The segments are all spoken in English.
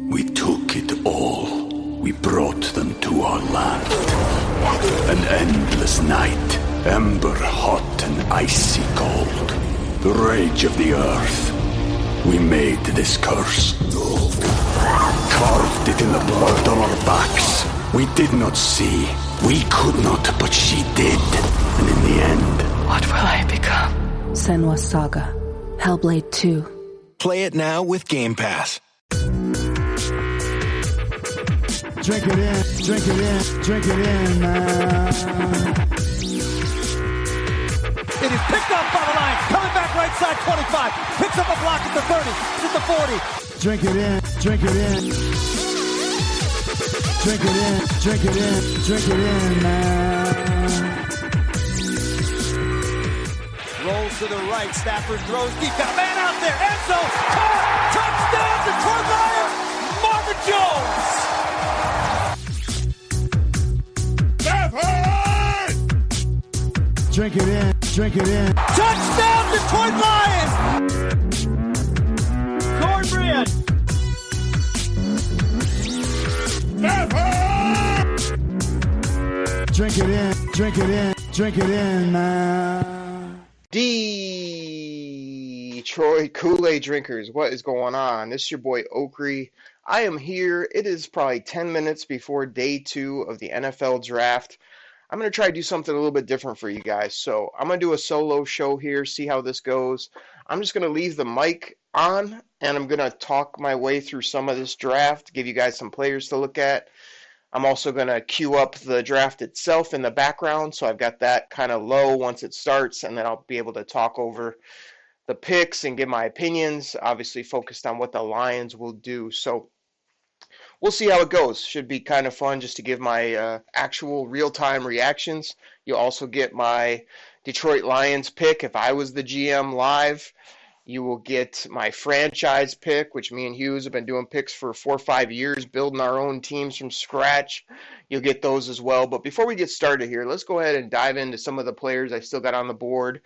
We took it all. We brought them to our land. An endless night, ember hot and icy cold. The rage of the earth. We made this curse. Carved it in the blood on our backs. We did not see. We could not, but she did. And in the end... What will I become? Senua's Saga. Hellblade 2. Play it now with Game Pass. Drink it in, drink it in, drink it in, man. It is picked up by the Lions, coming back right side 25, picks up a block at the 30, at the 40. Drink it in, drink it in. Drink it in, drink it in, drink it in, man. Rolls to the right, Stafford throws deep, got a man out there, end zone, caught, touchdown, Detroit Lions, Marvin Jones. Drink it in, drink it in. Touchdown, Detroit Lions! Cornbread. Drink it in, drink it in, drink it in, man. Detroit Koolaid drinkers, what is going on? This is your boy Oakrey. I am here. It is probably 10 minutes before day 2 of the NFL draft. I'm going to try to do something a little bit different for you guys. So I'm going to do a solo show here, see how this goes. I'm just going to leave the mic on, and I'm going to talk my way through some of this draft, give you guys some players to look at. I'm also going to queue up the draft itself in the background, so I've got that kind of low once it starts, and then I'll be able to talk over the picks and give my opinions, obviously focused on what the Lions will do. So we'll see how it goes. Should be kind of fun just to give my actual real-time reactions. You'll also get my Detroit Lions pick if I was the GM live. You will get my franchise pick, which me and Hughes have been doing picks for 4 or 5 years, building our own teams from scratch. You'll get those as well. But before we get started here, let's go ahead and dive into some of the players I still got on the board.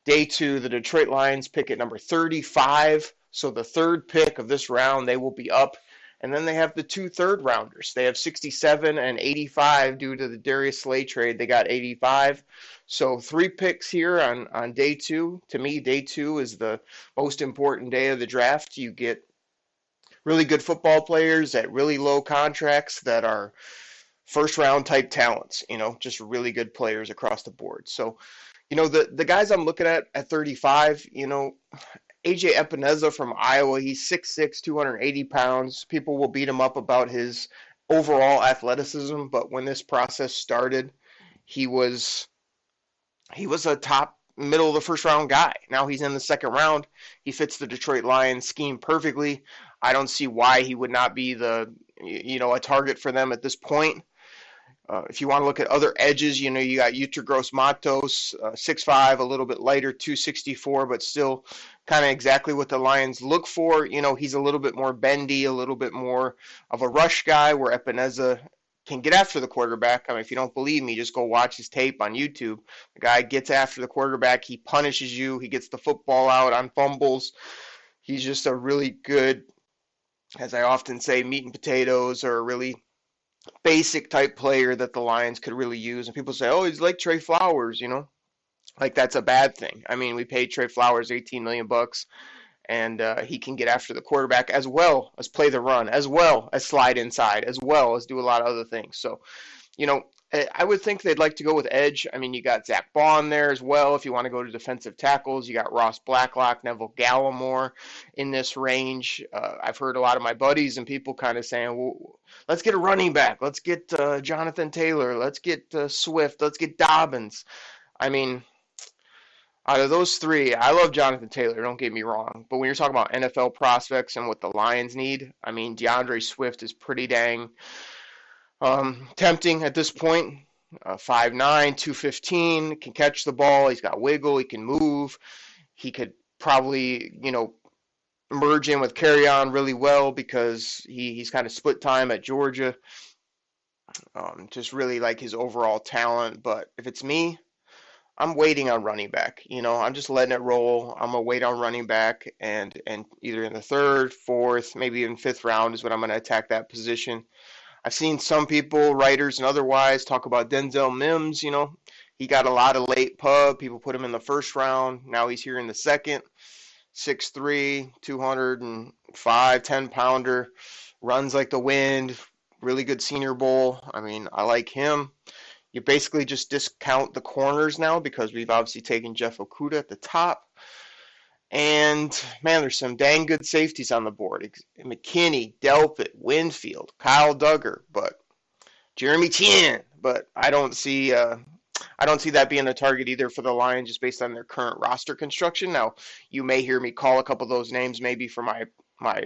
Day 2, the Detroit Lions pick at number 35. So the third pick of this round, they will be up. And then they have the 2 third-rounders. They have 67 and 85 due to the Darius Slay trade. They got 85. So 3 picks here on day 2. To me, day 2 is the most important day of the draft. You get really good football players at really low contracts that are first-round type talents, just really good players across the board. So, the guys I'm looking at 35, AJ Epineza from Iowa, he's 6'6", 280 pounds. People will beat him up about his overall athleticism, but when this process started, he was a top middle of the first round guy. Now he's in the second round. He fits the Detroit Lions scheme perfectly. I don't see why he would not be a target for them at this point. If you want to look at other edges, you got Yetur Gross-Matos, 6'5", a little bit lighter, 264, but still kind of exactly what the Lions look for. He's a little bit more bendy, a little bit more of a rush guy, where Epineza can get after the quarterback. I mean, if you don't believe me, just go watch his tape on YouTube. The guy gets after the quarterback. He punishes you. He gets the football out on fumbles. He's just a really good, as I often say, meat and potatoes, or a really basic type player that the Lions could really use. And people say, oh, he's like Trey Flowers, like that's a bad thing. I mean, we paid Trey Flowers $18 million, and he can get after the quarterback as well as play the run, as well as slide inside, as well as do a lot of other things. So, I would think they'd like to go with edge. I mean, you got Zach Bond there as well. If you want to go to defensive tackles, you got Ross Blacklock, Neville Gallimore in this range. I've heard a lot of my buddies and people kind of saying, well, let's get a running back. Let's get Jonathan Taylor. Let's get Swift. Let's get Dobbins. I mean, out of those 3, I love Jonathan Taylor, don't get me wrong. But when you're talking about NFL prospects and what the Lions need, I mean, DeAndre Swift is pretty dang tempting at this point. 5'9", 215, can catch the ball. He's got wiggle. He can move. He could probably, merge in with Kerryon really well because he's kind of split time at Georgia. Just really like his overall talent. But if it's me, I'm waiting on running back. I'm just letting it roll. I'm gonna wait on running back, and either in the third, fourth, maybe even fifth round is when I'm gonna attack that position. I've seen some people, writers and otherwise, talk about Denzel Mims. He got a lot of late pub. People put him in the first round. Now he's here in the second. 6'3", 205, 10-pounder, runs like the wind. Really good Senior Bowl. I mean, I like him. You basically just discount the corners now because we've obviously taken Jeff Okudah at the top. And, man, there's some dang good safeties on the board. McKinney, Delpit, Winfield, Kyle Duggar, but Jeremy Tien. But I don't see that being a target either for the Lions just based on their current roster construction. Now, you may hear me call a couple of those names maybe for my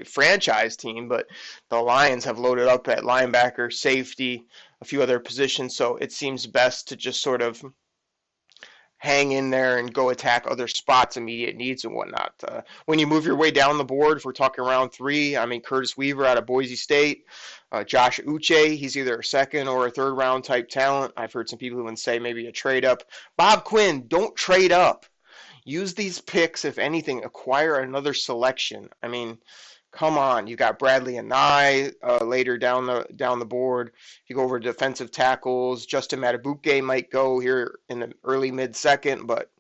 franchise team, but the Lions have loaded up at linebacker, safety, a few other positions, so it seems best to just sort of hang in there and go attack other spots, immediate needs and whatnot. When you move your way down the board, if we're talking round 3, I mean, Curtis Weaver out of Boise State, Josh Uche, he's either a second or a third round type talent. I've heard some people who would say maybe a trade up. Bob Quinn, don't trade up. Use these picks, if anything, acquire another selection. I mean, come on. You got Bradley and later down the board. If you go over defensive tackles, Justin Matabuke might go here in the early mid-second, but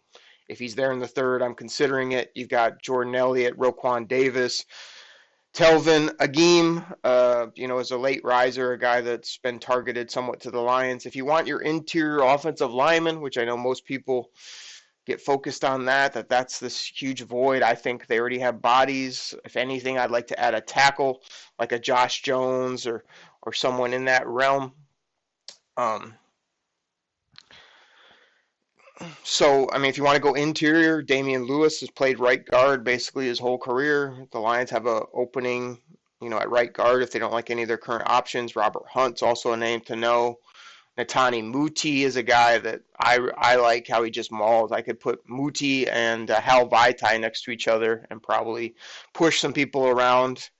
if he's there in the third, I'm considering it. You've got Jordan Elliott, Roquan Davis, Telvin Agim, as a late riser, a guy that's been targeted somewhat to the Lions. If you want your interior offensive lineman, which I know most people get focused on that's this huge void. I think they already have bodies. If anything, I'd like to add a tackle like a Josh Jones or someone in that realm. So, I mean, if you want to go interior, Damian Lewis has played right guard basically his whole career. The Lions have an opening, at right guard if they don't like any of their current options. Robert Hunt's also a name to know. Netani Muti is a guy that I like how he just mauls. I could put Muti and Hal Vaitai next to each other and probably push some people around.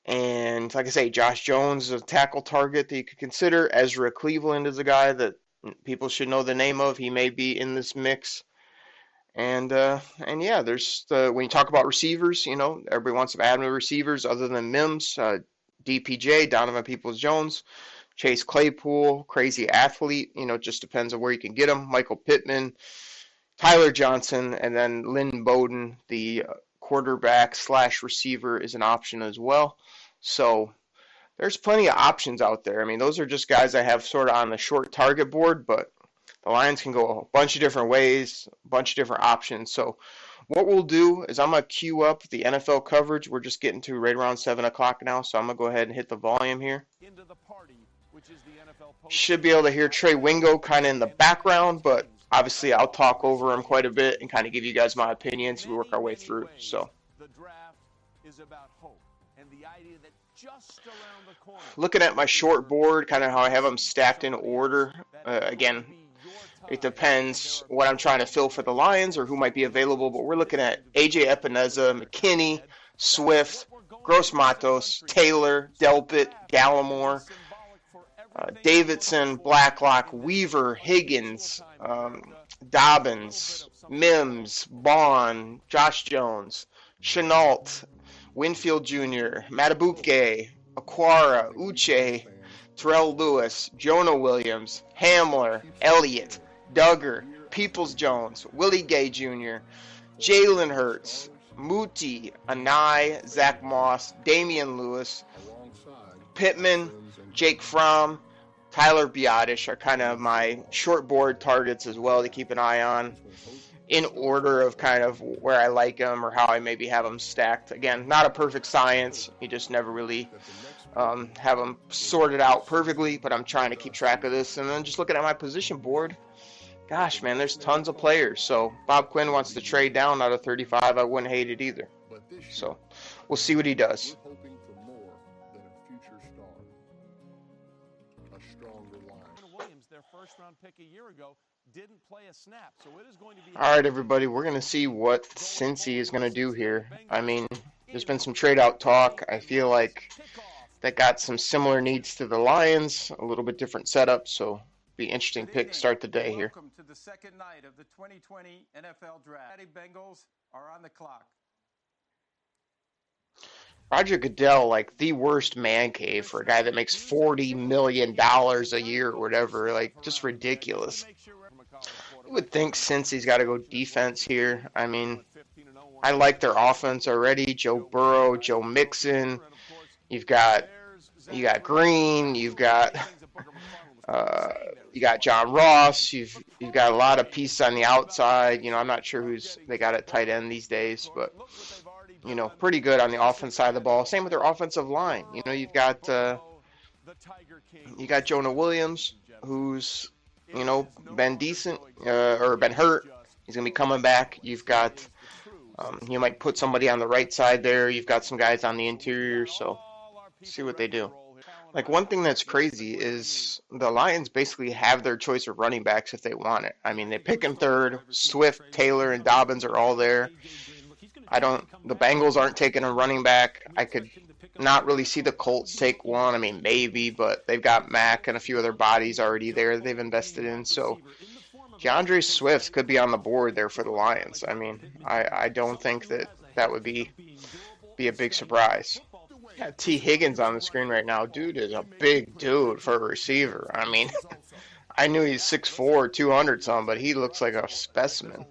And like I say, Josh Jones is a tackle target that you could consider. Ezra Cleveland is a guy that people should know the name of. He may be in this mix. And yeah, there's when you talk about receivers, everybody wants some admirable receivers other than Mims, DPJ, Donovan Peoples-Jones, Chase Claypool, crazy athlete, it just depends on where you can get him. Michael Pittman, Tyler Johnson, and then Lynn Bowden, the quarterback / receiver, is an option as well. So there's plenty of options out there. I mean, those are just guys I have sort of on the short target board, but the Lions can go a bunch of different ways, a bunch of different options. So what we'll do is I'm going to queue up the NFL coverage. We're just getting to right around 7 o'clock now, so I'm going to go ahead and hit the volume here. Should be able to hear Trey Wingo kind of in the background, but obviously I'll talk over him quite a bit and kind of give you guys my opinions as we work our way through. So, looking at my short board, kind of how I have them stacked in order. Again, it depends what I'm trying to fill for the Lions or who might be available, but we're looking at AJ Epineza, McKinney, Swift, Gross Matos, Taylor, Delpit, Gallimore, Davidson, Blacklock, Weaver, Higgins, Dobbins, Mims, Bond, Josh Jones, Chenault, Winfield Jr., Matabuke, Aquara, Uche, Terrell Lewis, Jonah Williams, Hamler, Elliott, Duggar, Peoples-Jones, Willie Gay Jr., Jalen Hurts, Muti, Anai, Zach Moss, Damian Lewis, Pittman, Jake Fromm, Tyler Biotish are kind of my short board targets as well to keep an eye on in order of kind of where I like them or how I maybe have them stacked. Again, not a perfect science. You just never really have them sorted out perfectly, but I'm trying to keep track of this. And then just looking at my position board, gosh, man, there's tons of players. So Bob Quinn wants to trade down out of 35. I wouldn't hate it either. So we'll see what he does. All right, everybody, we're going to see what Cincy is going to do here. I mean, there's been some trade-out talk. I feel like they got some similar needs to the Lions, a little bit different setup, so be an interesting pick to start the day here. Welcome to the second night of the 2020 NFL Draft. Bengals are on the clock. Roger Goodell, like the worst man cave for a guy that makes $40 million a year or whatever, like just ridiculous. You would think since he's got to go defense here. I mean, I like their offense already. Joe Burrow, Joe Mixon. You got Green. You got John Ross. You've got a lot of pieces on the outside. You know, I'm not sure who's they got at tight end these days, but you know, pretty good on the offense side of the ball. Same with their offensive line. You know, you've got Jonah Williams, who's been decent or been hurt. He's gonna be coming back. You've got you might put somebody on the right side there. You've got some guys on the interior, so see what they do. Like, one thing that's crazy is the Lions basically have their choice of running backs if they want it. I mean, they pick in third. Swift, Taylor, and Dobbins are all there. The Bengals aren't taking a running back. I could not really see the Colts take one. I mean, maybe, but they've got Mack and a few other bodies already there that they've invested in. So DeAndre Swift could be on the board there for the Lions. I mean, I don't think that would be a big surprise. Yeah, T. Higgins on the screen right now. Dude is a big dude for a receiver. I mean, I knew he's 6'4", 200 something, but he looks like a specimen.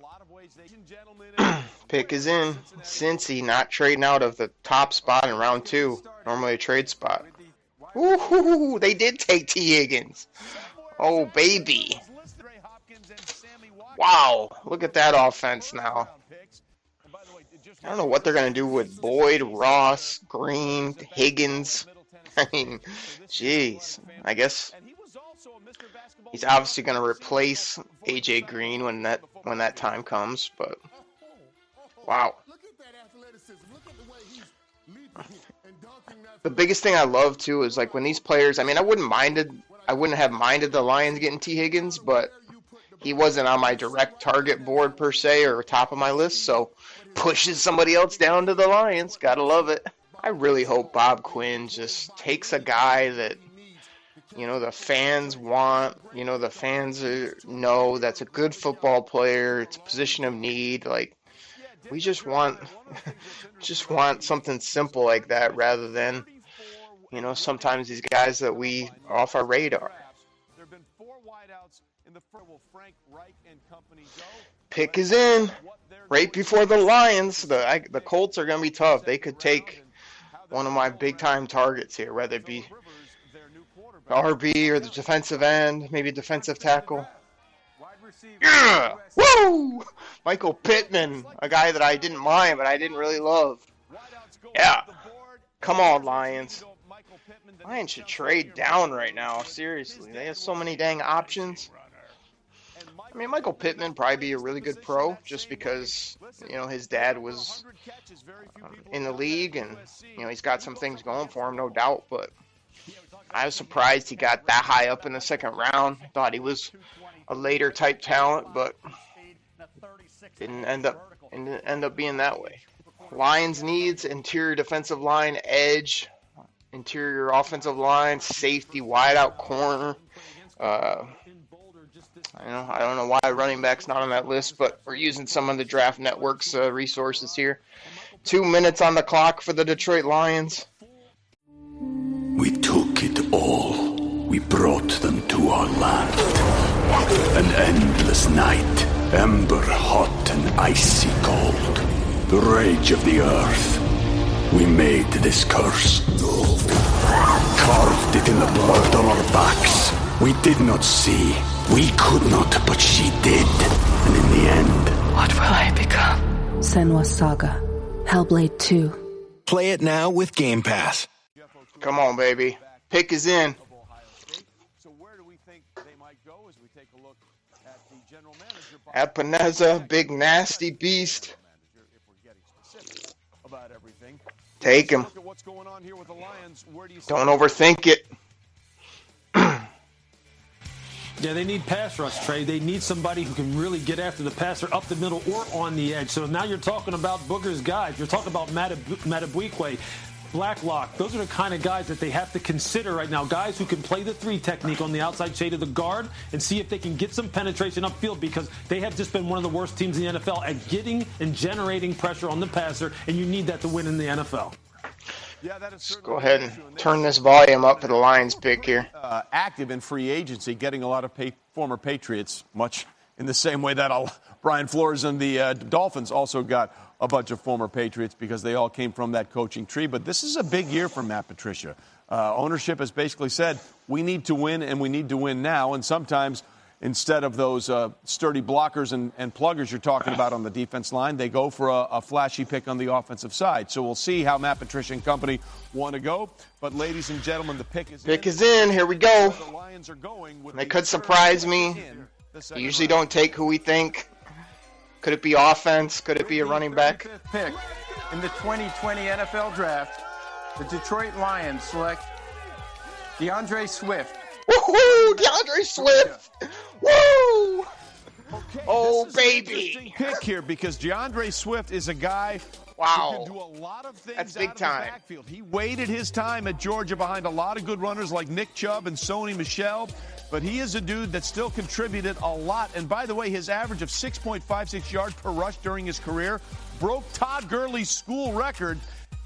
Pick is in. Cincy not trading out of the top spot in round 2. Normally a trade spot. Ooh, they did take T. Higgins. Oh, baby. Wow, look at that offense now. I don't know what they're going to do with Boyd, Ross, Green, Higgins. I mean, jeez. I guess he's obviously going to replace A.J. Green when that time comes, but wow. The biggest thing I love, too, is like when these players, I mean, I wouldn't have minded the Lions getting T. Higgins, but he wasn't on my direct target board per se or top of my list, so pushes somebody else down to the Lions. Gotta love it. I really hope Bob Quinn just takes a guy that, the fans want, the fans know that's a good football player. It's a position of need. Like, we just want something simple like that rather than, sometimes these guys that we off our radar. Pick is in. Right before the Lions, the Colts are going to be tough. They could take one of my big-time targets here, whether it be the RB or the defensive end, maybe defensive tackle. Yeah! Woo! Michael Pittman, a guy that I didn't mind, but I didn't really love. Yeah. Come on, Lions. Lions should trade down right now, seriously. They have so many dang options. I mean, Michael Pittman probably be a really good pro just because, his dad was in the league and, he's got some things going for him, no doubt. But I was surprised he got that high up in the second round. Thought he was a later type talent, but didn't end up being that way. Lions needs interior defensive line, edge, interior offensive line, safety, wide out corner. I don't know why running back's not on that list, but we're using some of the Draft Network's resources here. 2 minutes on the clock for the Detroit Lions. We took it all. We brought them to our land. An endless night, ember hot and icy cold. The rage of the earth. We made this curse. Carved it in the blood on our backs. We did not see. We could not, but she did. And in the end... What will I become? Senua's Saga. Hellblade 2. Play it now with Game Pass. Come on, baby. Pick is in. So where do we think they might go as we take a look at the general manager? At Panezza, big nasty beast. Take him. Don't overthink it. Yeah, they need pass rush, Trey. They need somebody who can really get after the passer up the middle or on the edge. So now you're talking about Booger's guys. You're talking about Matabwikwe. Blacklock. Those are the kind of guys that they have to consider right now. Guys who can play the 3 technique on the outside shade of the guard and see if they can get some penetration upfield, because they have just been one of the worst teams in the NFL at getting and generating pressure on the passer, and you need that to win in the NFL. Yeah, that is. Let's go ahead and turn this volume up for the Lions pick here. Active in free agency, getting a lot of former Patriots, much in the same way that Brian Flores and the Dolphins also got a bunch of former Patriots because they all came from that coaching tree. But this is a big year for Matt Patricia. Ownership has basically said, we need to win, and we need to win now. And sometimes, instead of those sturdy blockers and pluggers you're talking about on the defense line, they go for a flashy pick on the offensive side. So we'll see how Matt Patricia and company want to go. But, ladies and gentlemen, the pick is in. Pick is in. Here we go. The Lions are going with They could surprise me. We usually don't take who we think. Could it be offense? Could it be a running back? Pick in the 2020 NFL Draft, the Detroit Lions select DeAndre Swift. Woohoo! DeAndre Swift! Woo! Okay, Oh, this is an baby. interesting pick here because DeAndre Swift is a guy Wow. who can do a lot of things That's out big of time. the backfield. He waited his time at Georgia behind a lot of good runners like Nick Chubb and Sony Michel, but he is a dude that still contributed a lot. And by the way, his average of 6.56 yards per rush during his career broke Todd Gurley's school record.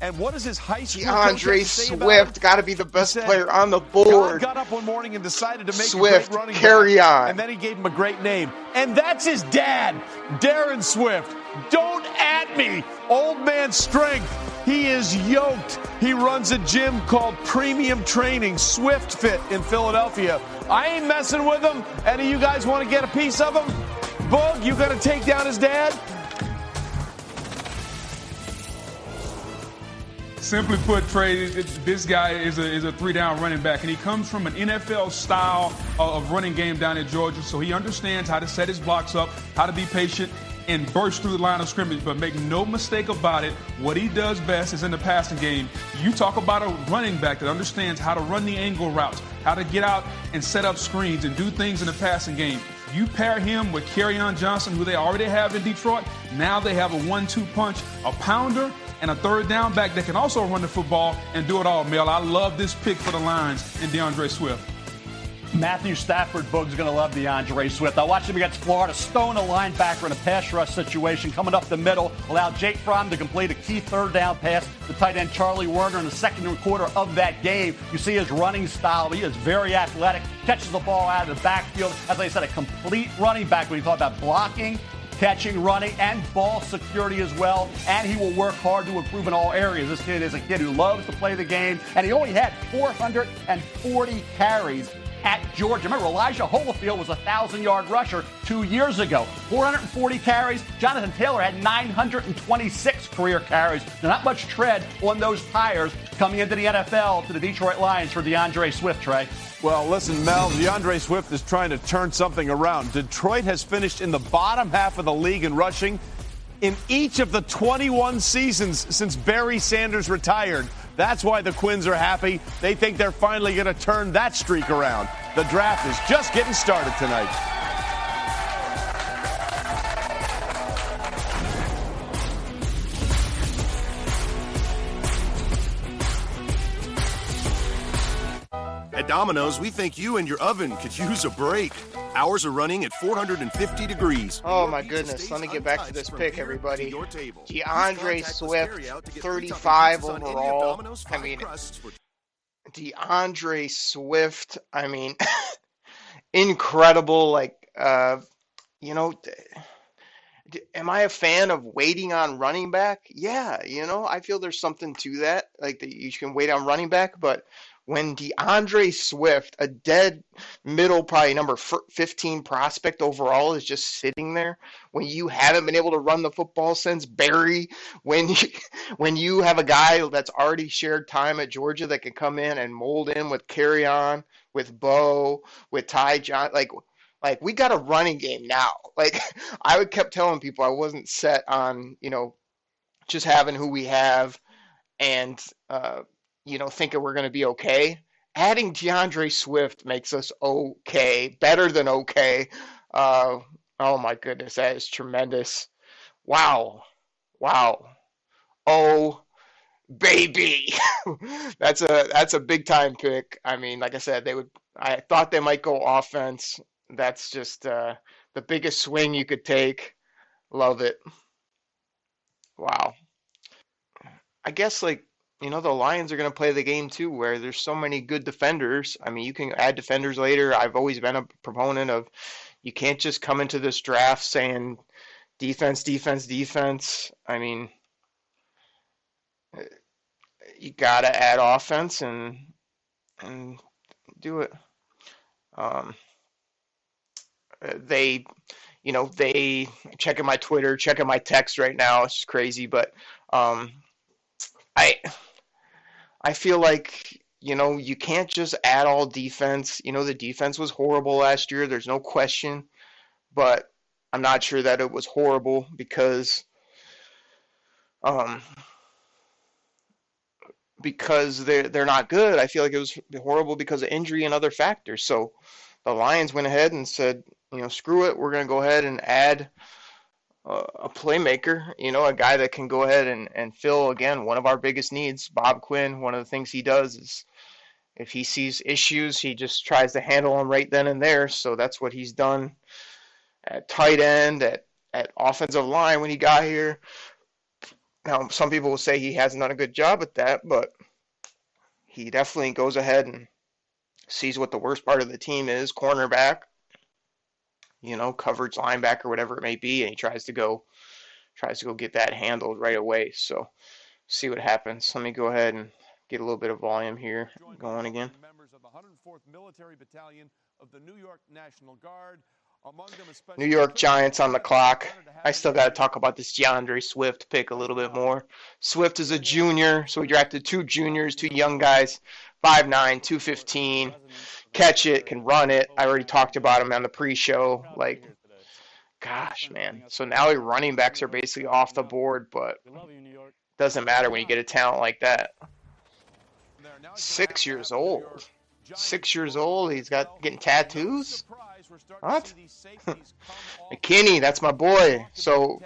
And what is his high school coach have DeAndre to say about Swift him? got to be the He best said, player on the God board. got up one morning and decided to make Swift, a great running carry back, on. and then he gave him a great name. And that's his dad, Darren Swift. Don't at me, old man strength. He is yoked. He runs a gym called Premium Training, Swift Fit in Philadelphia. I ain't messing with him. Any of you guys want to get a piece of him? Boog, you going to take down his dad? Simply put, Trey, this guy is a 3-down running back, and he comes from an NFL style of running game down in Georgia, so he understands how to set his blocks up, how to be patient, and burst through the line of scrimmage. But make no mistake about it, what he does best is in the passing game. You talk about a running back that understands how to run the angle routes, how to get out and set up screens and do things in the passing game. You pair him with Kerryon Johnson, who they already have in Detroit. Now they have a 1-2 punch, a pounder, and a third down back that can also run the football and do it all, Mel. I love this pick for the Lions and DeAndre Swift. Matthew Stafford, Boog's going to love DeAndre Swift. I watched him against Florida, stone a linebacker in a pass rush situation, coming up the middle, allowed Jake Fromm to complete a key third down pass to tight end Charlie Werner in the second quarter of that game. You see his running style. He is very athletic, catches the ball out of the backfield. As I said, a complete running back when you talk about blocking, catching, running, and ball security as well. And he will work hard to improve in all areas. This kid is a kid who loves to play the game, and he only had 440 carries at Georgia. Remember, Elijah Holyfield was a 1,000-yard rusher 2 years ago. 440 carries. Jonathan Taylor had 926 career carries. Now, not much tread on those tires coming into the NFL to the Detroit Lions for DeAndre Swift, Trey. Well, listen, Mel, DeAndre Swift is trying to turn something around. Detroit has finished in the bottom half of the league in rushing in each of the 21 seasons since Barry Sanders retired. That's why the Quins are happy. They think they're finally going to turn that streak around. The draft is just getting started tonight. At Domino's, we think you and your oven could use a break. Ours are running at 450 degrees. Oh, my goodness. Let me get back to this pick, everybody. DeAndre Swift, 35 overall. I mean, DeAndre Swift, I mean, incredible. Like, you know, am I a fan of waiting on running back? Yeah, you know, I feel there's something to that. Like, that you can wait on running back, but when DeAndre Swift, a dead middle, probably number 15 prospect overall, is just sitting there, when you haven't been able to run the football since Barry, when you have a guy that's already shared time at Georgia that can come in and mold in with Kerryon, with Bo, with Ty John, like we got a running game now. Like, I kept telling people I wasn't set on, you know, just having who we have and you know, thinking we're going to be okay. Adding DeAndre Swift makes us okay, better than okay. Oh my goodness, that is tremendous. Wow. Oh baby. That's a big time pick. I mean, like I said, I thought they might go offense. That's just the biggest swing you could take. Love it. Wow. I guess the Lions are going to play the game too, where there's so many good defenders. I mean, you can add defenders later. I've always been a proponent of you can't just come into this draft saying defense, defense, defense. I mean, you got to add offense and do it. They checking my Twitter, checking my text right now. It's just crazy, but I feel like, you can't just add all defense. The defense was horrible last year. There's no question, but I'm not sure that it was horrible because they're not good. I feel like it was horrible because of injury and other factors. So the Lions went ahead and said, screw it. We're going to go ahead and add a playmaker, a guy that can go ahead and fill, again, one of our biggest needs. Bob Quinn, one of the things he does is if he sees issues, he just tries to handle them right then and there. So that's what he's done at tight end, at offensive line when he got here. Now, some people will say he hasn't done a good job at that, but he definitely goes ahead and sees what the worst part of the team is, cornerback, coverage linebacker, whatever it may be, and he tries to go get that handled right away. So see what happens. Let me go ahead and get a little bit of volume here going again. Members of the 104th Military Battalion of the New York National Guard. New York Giants on the clock. I still got to talk about this DeAndre Swift pick a little bit more. Swift is a junior, so we drafted two juniors, two young guys, 5'9", 215. Catch it, can run it. I already talked about him on the pre-show. Gosh, man. So now the running backs are basically off the board, but doesn't matter when you get a talent like that. 6 years old. 6 years old. He's getting tattoos. What? McKinney, that's my boy. So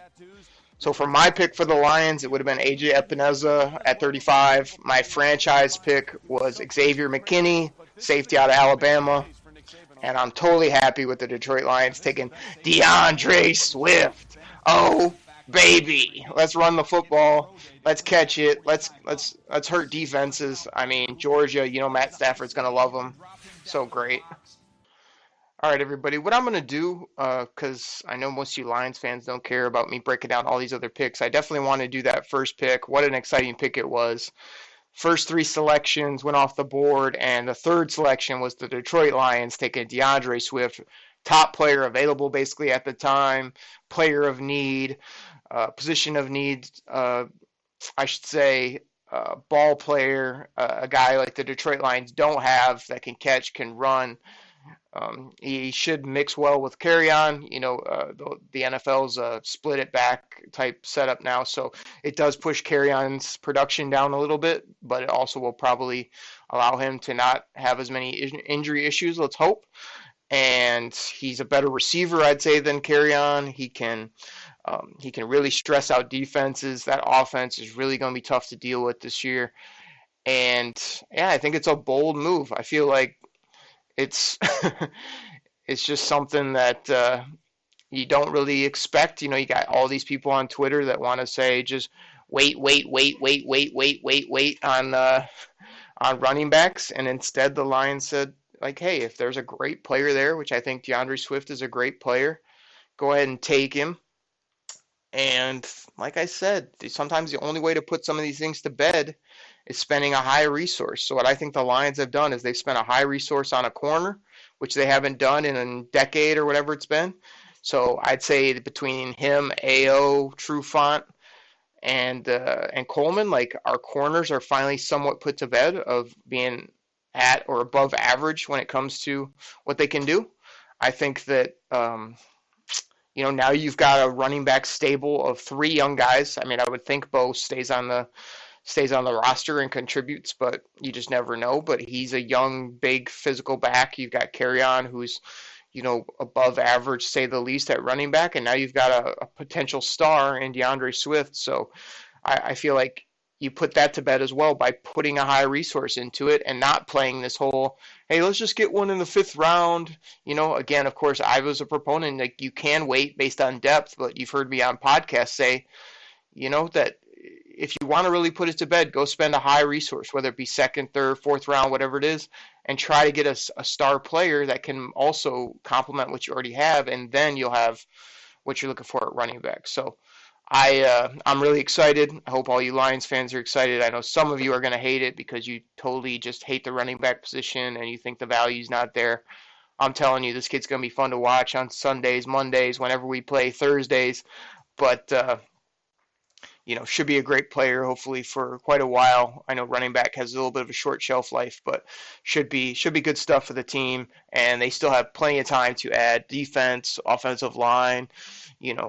for my pick for the Lions, it would have been A.J. Epineza at 35. My franchise pick was Xavier McKinney, safety out of Alabama. And I'm totally happy with the Detroit Lions taking DeAndre Swift. Oh, baby. Let's run the football. Let's catch it. Let's hurt defenses. I mean, Georgia, Matt Stafford's going to love them. So great. All right, everybody, what I'm going to do, because I know most of you Lions fans don't care about me breaking down all these other picks, I definitely want to do that first pick. What an exciting pick it was. First three selections went off the board, and the third selection was the Detroit Lions taking DeAndre Swift, top player available basically at the time, player of need, position of need, I should say, ball player, a guy like the Detroit Lions don't have that can catch, can run. He should mix well with Kerryon. The NFL's a split it back type setup now, so it does push Kerryon's production down a little bit, but it also will probably allow him to not have as many injury issues, let's hope. And he's a better receiver, I'd say, than Kerryon. He can really stress out defenses. That offense is really going to be tough to deal with this year. And yeah, I think it's a bold move. I feel like it's just something that you don't really expect. You got all these people on Twitter that want to say just wait on running backs, and instead the Lions said, hey, if there's a great player there, which I think DeAndre Swift is a great player, go ahead and take him. And like I said, sometimes the only way to put some of these things to bed is spending a high resource. So what I think the Lions have done is they've spent a high resource on a corner, which they haven't done in a decade or whatever it's been. So I'd say between him, A.O., Trufant, and Coleman, our corners are finally somewhat put to bed of being at or above average when it comes to what they can do. I think that now you've got a running back stable of three young guys. I mean, I would think Bo stays on the roster and contributes, but you just never know. But he's a young, big, physical back. You've got Kerryon, who's, above average, say the least, at running back. And now you've got a potential star in DeAndre Swift. So I feel like you put that to bed as well by putting a high resource into it and not playing this whole, hey, let's just get one in the 5th round. Again, of course, I was a proponent, like, you can wait based on depth, but you've heard me on podcasts say, that if you want to really put it to bed, go spend a high resource, whether it be 2nd, 3rd, 4th round, whatever it is, and try to get a star player that can also complement what you already have, and then you'll have what you're looking for at running back. So I'm really excited. I hope all you Lions fans are excited. I know some of you are going to hate it because you totally just hate the running back position and you think the value's not there. I'm telling you, this kid's going to be fun to watch on Sundays, Mondays, whenever we play, Thursdays. But, should be a great player, hopefully, for quite a while. I know running back has a little bit of a short shelf life, but should be good stuff for the team. And they still have plenty of time to add defense, offensive line,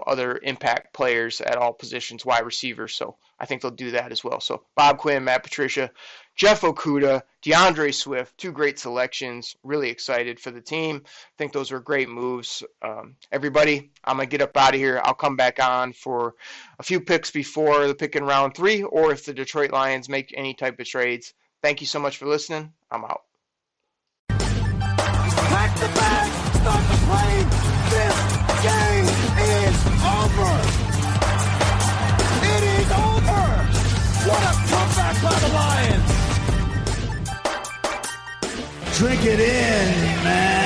other impact players at all positions, wide receivers. So I think they'll do that as well. So Bob Quinn, Matt Patricia, Jeff Okudah, DeAndre Swift, 2 great selections. Really excited for the team. I think those were great moves. Everybody, I'm going to get up out of here. I'll come back on for a few picks before the pick in round 3, or if the Detroit Lions make any type of trades. Thank you so much for listening. I'm out. Pack the bag, start the plane. This game is over. It is over. What a comeback by the Lions. Drink it in, man.